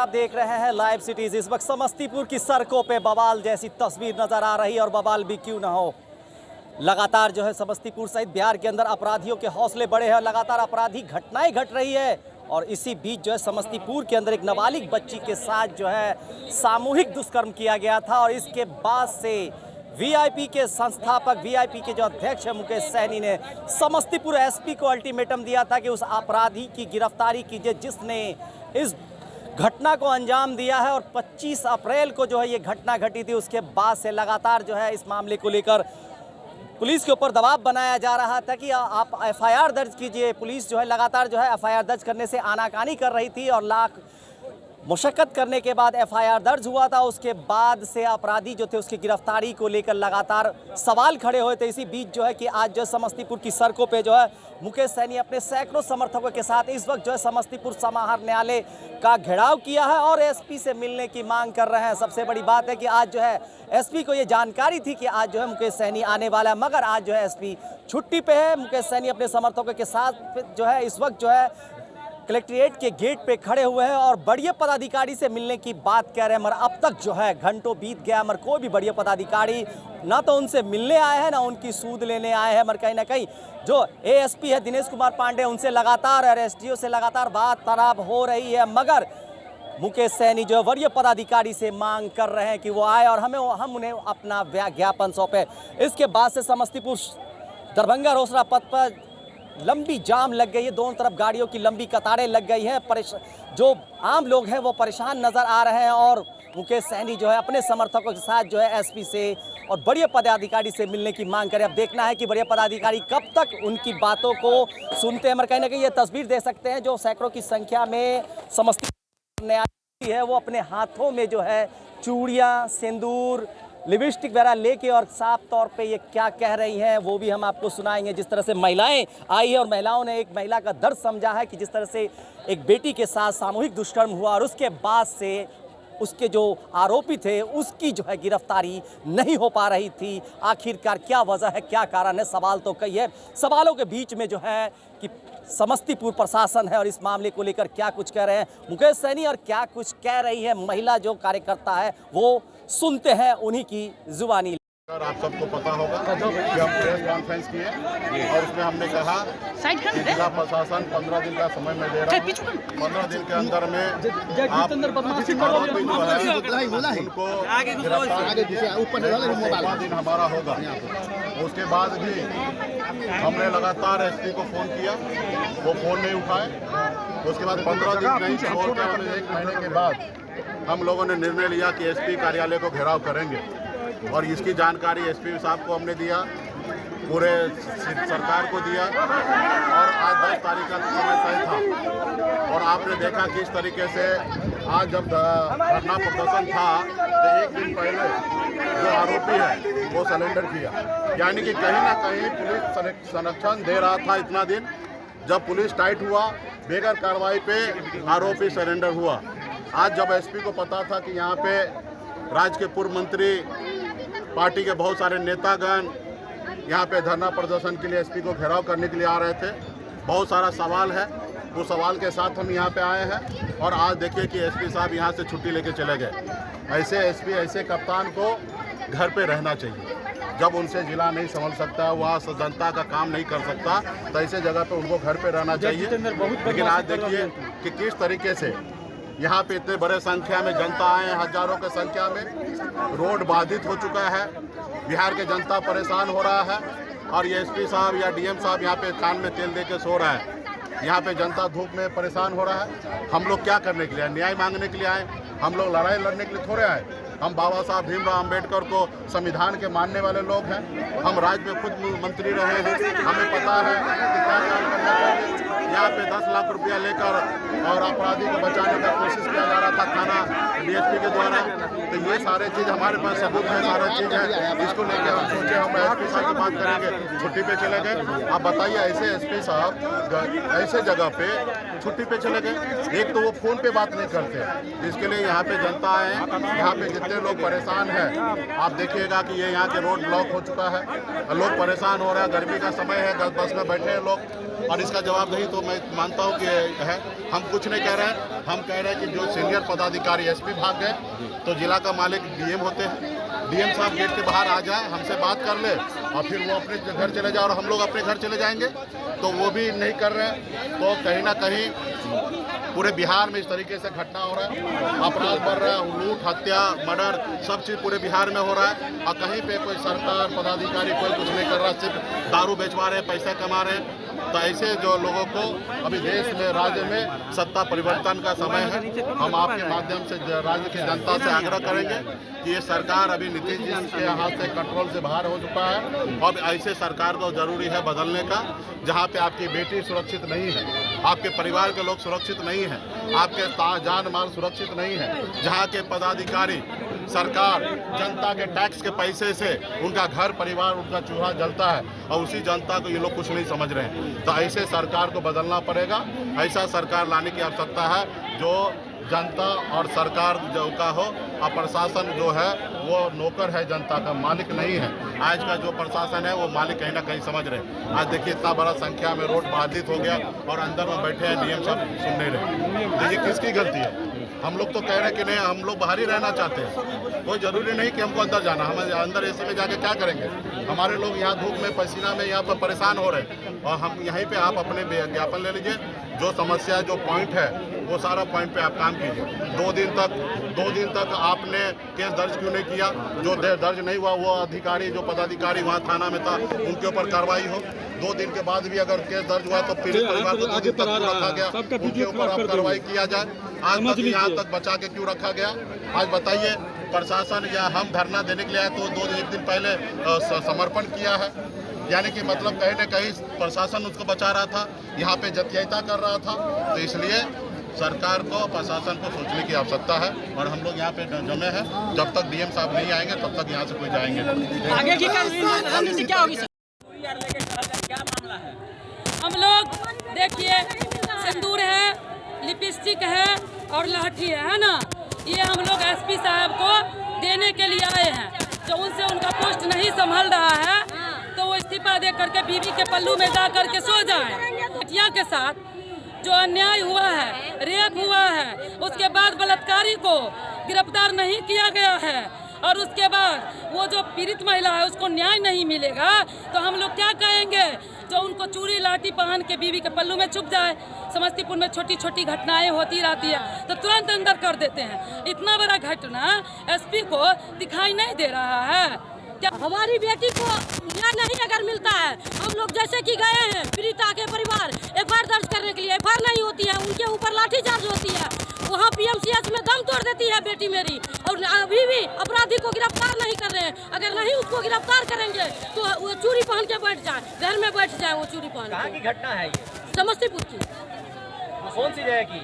आप देख रहे हैं लाइव सिटीज। इस वक्त समस्तीपुर की सड़कों पे बवाल जैसी तस्वीर नजर आ रही है, और बवाल भी क्यों ना हो। लगातार जो है समस्तीपुर सहित बिहार के अंदर अपराधियों के हौसले बढ़े हैं, लगातार अपराधी घटनाएं घट रही है। और इसी बीच जो है समस्तीपुर के अंदर एक नाबालिग बच्ची के साथ जो है सामूहिक दुष्कर्म किया गया था, और इसके बाद से वीआईपी के संस्थापक, वीआईपी के जो अध्यक्ष है मुकेश सहनी ने समस्तीपुर एसपी को अल्टीमेटम दिया था कि उस अपराधी की गिरफ्तारी कीजिए जिसने इस घटना को अंजाम दिया है। और 25 अप्रैल को जो है ये घटना घटी थी। उसके बाद से लगातार जो है इस मामले को लेकर पुलिस के ऊपर दबाव बनाया जा रहा था कि आप एफआईआर दर्ज कीजिए। पुलिस जो है लगातार जो है एफआईआर दर्ज करने से आनाकानी कर रही थी, और लाख मुशक्कत करने के बाद एफआईआर दर्ज हुआ था। उसके बाद से अपराधी जो थे उसकी गिरफ्तारी को लेकर लगातार सवाल खड़े हुए थे। इसी बीच जो है कि आज जो समस्तीपुर की सड़कों पे जो है मुकेश सहनी अपने सैकड़ों समर्थकों के साथ इस वक्त जो है समस्तीपुर समाहर न्यायालय का घेराव किया है और एसपी से मिलने की मांग कर रहे हैं। सबसे बड़ी बात है कि आज जो है एसपी को ये जानकारी थी कि आज जो है मुकेश सहनी आने वाला है, मगर आज जो है एसपी छुट्टी पे है। मुकेश सहनी अपने समर्थकों के साथ जो है इस वक्त जो है कलेक्ट्रेट के गेट पे खड़े हुए हैं और बड़े पदाधिकारी से मिलने की बात कह रहे हैं, मगर अब तक जो है घंटों बीत गया, मगर कोई भी बड़े पदाधिकारी ना तो उनसे मिलने आए हैं ना उनकी सूद लेने आए हैं। मगर कहीं ना कहीं जो एएसपी है दिनेश कुमार पांडे, उनसे लगातार और एसडीओ से लगातार बात हो रही है, मगर मुकेश सहनी जो वरीय पदाधिकारी से मांग कर रहे हैं कि वो आए और हम उन्हें अपना ज्ञापन सौंपे। इसके बाद से समस्तीपुर दरभंगा रोसड़ा पथ पर लंबी जाम लग गई है, दोनों तरफ गाड़ियों की लंबी कतारें लग गई हैं। जो आम लोग हैं वो परेशान नजर आ रहे हैं, और मुकेश सहनी जो है अपने समर्थकों के साथ जो है एसपी से और बड़े पदाधिकारी से मिलने की मांग करें। अब देखना है कि बड़े पदाधिकारी कब तक उनकी बातों को सुनते हैं। मगर कहीं ना कहीं ये तस्वीर देख सकते हैं जो सैकड़ों की संख्या में समस्तीपुर न्यायालय है वो अपने हाथों में जो है चूड़ियाँ, सिंदूर, लिपस्टिक वगैरह लेके और साफ तौर पे ये क्या कह रही हैं वो भी हम आपको सुनाएंगे। जिस तरह से महिलाएं आई है और महिलाओं ने एक महिला का दर्द समझा है कि जिस तरह से एक बेटी के साथ सामूहिक दुष्कर्म हुआ और उसके बाद से उसके जो आरोपी थे उसकी जो है गिरफ्तारी नहीं हो पा रही थी। आखिरकार क्या वजह है, क्या कारण है, सवाल तो कई है। सवालों के बीच में जो है कि समस्तीपुर प्रशासन है और इस मामले को लेकर क्या कुछ कह रहे हैं मुकेश सहनी और क्या कुछ कह रही है महिला जो कार्यकर्ता है, वो सुनते हैं उन्हीं की जुबानी। आप सबको पता होगा कि हम प्रेस कॉन्फ्रेंस किए और उसमें हमने कहा कि जिला प्रशासन 15 दिन का समय में दे रहा है। 15 दिन के अंदर में आप आरोपी जो है उनको गिरफ्तार दिन हमारा होगा। उसके बाद भी हमने लगातार एसपी को फोन किया, वो फोन नहीं उठाए। उसके बाद 15 दिन नहीं छोड़ के 1 महीने के बाद हम लोगों ने निर्णय लिया कि एसपी कार्यालय को घेराव करेंगे, और इसकी जानकारी एसपी साहब को हमने दिया, पूरे सरकार को दिया, और आज 10 तारीख का समय तय था। और आपने देखा किस तरीके से आज जब धरना प्रदर्शन था तो 1 दिन पहले जो आरोपी है वो सरेंडर किया, यानी कि कहीं ना कहीं पुलिस संरक्षण दे रहा था इतना दिन। जब पुलिस टाइट हुआ, बेगर कार्रवाई पे आरोपी सरेंडर हुआ। आज जब एसपी को पता था कि यहाँ पे राज्य के पूर्व मंत्री, पार्टी के बहुत सारे नेतागण यहाँ पे धरना प्रदर्शन के लिए एसपी को घेराव करने के लिए आ रहे थे, बहुत सारा सवाल है, उस सवाल के साथ हम यहाँ पे आए हैं। और आज देखिए कि एसपी साहब यहाँ से छुट्टी लेके चले गए। ऐसे एसपी, ऐसे कप्तान को घर पे रहना चाहिए। जब उनसे जिला नहीं संभल सकता, वहाँ जनता का काम नहीं कर सकता, तो ऐसे जगह पे उनको घर पे रहना चाहिए। लेकिन आज देखिए कि किस तरीके से यहाँ पे इतने बड़े संख्या में जनता आए, हजारों की संख्या में। रोड बाधित हो चुका है, बिहार के जनता परेशान हो रहा है, और ये एसपी साहब या डीएम साहब यहाँ पे कान में तेल दे के सो रहा है। यहाँ पे जनता धूप में परेशान हो रहा है। हम लोग क्या करने के लिए आए? न्याय मांगने के लिए आए। हम लोग लड़ाई लड़ने के लिए थोड़े आए। हम बाबा साहब भीमराव अंबेडकर को संविधान के मानने वाले लोग हैं। हम राज्य में खुद मंत्री रहे हैं, हमें पता है कि क्या काम करना चाहिए। यहाँ पे 10 लाख रुपया लेकर और अपराधी को बचाने का कोशिश किया जा रहा था थाना डीएसपी के द्वारा। तो ये सारे चीज़ हमारे पास सबूत है, सारा चीज़ है। इसको लेकर हम सोचे हम एसपी साहब की बात करेंगे, छुट्टी पे चले गए। आप बताइए ऐसे एसपी साहब ऐसे जगह पे छुट्टी पे चले गए। एक तो वो फ़ोन पे बात नहीं करते, जिसके लिए यहाँ पे जनता आए, यहाँ पे जितने लोग परेशान हैं। आप देखिएगा कि ये यहाँ के रोड ब्लॉक हो चुका है, लोग परेशान हो रहे हैं। गर्मी का समय है, बस में बैठे हैं लोग, और इसका जवाब नहीं तो मैं मानता हूँ कि है, हम कुछ नहीं कह रहे हैं। हम कह रहे हैं कि जो सीनियर पदाधिकारी एसपी भाग गए तो जिला का मालिक डीएम होते हैं, डीएम साहब गेट के बाहर आ जाए, हमसे बात कर ले और फिर वो अपने घर चले जाए और हम लोग अपने घर चले जाएंगे, तो वो भी नहीं कर रहे हैं। तो कहीं ना कहीं पूरे बिहार में इस तरीके से घटना हो रहा है, अपराध बढ़ रहा है, लूट, हत्या, मर्डर, सब चीज़ पूरे बिहार में हो रहा है और कहीं पे कोई सरकार पदाधिकारी कोई कुछ नहीं कर रहा, सिर्फ दारू बेचवा रहे हैं, पैसा कमा रहे हैं। तो ऐसे जो लोगों को अभी देश में, राज्य में सत्ता परिवर्तन का समय है। हम आपके माध्यम से राज्य की जनता से आग्रह करेंगे कि ये सरकार अभी नीतीश जी के हाथ से कंट्रोल से बाहर हो चुका है और ऐसे सरकार को जरूरी है बदलने का, जहाँ पे आपकी बेटी सुरक्षित नहीं है, आपके परिवार के लोग सुरक्षित नहीं हैं, आपके जान माल सुरक्षित नहीं है, जहाँ के पदाधिकारी सरकार जनता के टैक्स के पैसे से उनका घर परिवार, उनका चूल्हा जलता है और उसी जनता को ये लोग कुछ नहीं समझ रहे हैं। तो ऐसे सरकार को बदलना पड़ेगा। ऐसा सरकार लाने की आवश्यकता है जो जनता और सरकार जो का हो और प्रशासन जो है वो नौकर है, जनता का मालिक नहीं है। आज का जो प्रशासन है वो मालिक कहीं ना कहीं समझ रहे हैं। आज देखिए इतना बड़ा संख्या में रोड बाधित हो गया और अंदर में बैठे हैं डीएम साहब सुन नहीं रहे। तो ये किसकी गलती है? हम लोग तो कह रहे हैं कि नहीं, हम लोग बाहर ही रहना चाहते हैं, कोई ज़रूरी नहीं कि हमको अंदर जाना। हम अंदर एसी में जाके क्या करेंगे? हमारे लोग यहाँ धूप में, पसीना में यहाँ पर परेशान हो रहे हैं और हम यहीं पे आप अपने ज्ञापन ले लीजिए, जो समस्या, जो पॉइंट है वो सारा पॉइंट पे आप काम कीजिए। 2 दिन तक आपने केस दर्ज क्यों नहीं किया? जो दर्ज नहीं हुआ वो अधिकारी, जो पदाधिकारी वहाँ थाना में था, उनके ऊपर कार्रवाई हो। 2 दिन के बाद भी अगर केस दर्ज हुआ तो पीड़ित परिवार को 2 दिन तक क्यों रखा गया? उनके ऊपर आप कार्रवाई किया जाए। आज तक यहाँ तक बचा के क्यों रखा गया? आज बताइए, प्रशासन या हम धरना देने के लिए आए तो 1 दिन पहले समर्पण किया है, यानी कि मतलब कहीं न कहीं प्रशासन उसको बचा रहा था, यहाँ पे जतियाता कर रहा था। तो इसलिए सरकार को, प्रशासन को सोचने की आवश्यकता है और हम लोग यहाँ पे जमे हैं। जब तक डीएम साहब नहीं आएंगे तब तक यहाँ से कोई जाएंगे नहीं। आगे की रणनीति क्या होगी? क्या मामला है? हम लोग देखिए, सिंदूर है, लिपस्टिक है और लाठी है ना, ये हम लोग एसपी साहब को देने के लिए आए हैं। जो उनसे उनका पोस्ट नहीं संभाल रहा है तो वो इस्तीफा दे करके बीवी के पल्लू में जा करके सो जाए। हत्या के साथ जो अन्याय हुआ है, रेप हुआ है, उसके बाद बलात्कारी को गिरफ्तार नहीं किया गया है और उसके बाद वो जो पीड़ित महिला है उसको न्याय नहीं मिलेगा, तो हम लोग क्या कहेंगे? जो उनको चूड़ी लाठी पहन के बीवी के पल्लू में छुप जाए। समस्तीपुर में छोटी छोटी घटनाएं होती रहती है तो तुरंत अंदर कर देते हैं। इतना बड़ा घटना एसपी को दिखाई नहीं दे रहा है क्या? हमारी बेटी को न्याय नहीं अगर मिलता है, हम लोग जैसे कि गए हैं पीड़िता के परिवार एफआईआर दर्ज करने के लिए, एफआईआर नहीं होती है, उनके ऊपर लाठीचार्ज होती है, वहाँ पीएमसीएच में दम तोड़ देती है बेटी मेरी, और अभी भी अपराधी को गिरफ्तार नहीं कर रहे हैं। अगर नहीं उसको गिरफ्तार करेंगे तो वो चूड़ी पहन के बैठ जाए, घर में बैठ जाए वो चूड़ी पहन। कहाँ की घटना है ये? समस्तीपुर की। कौन सी जगह की?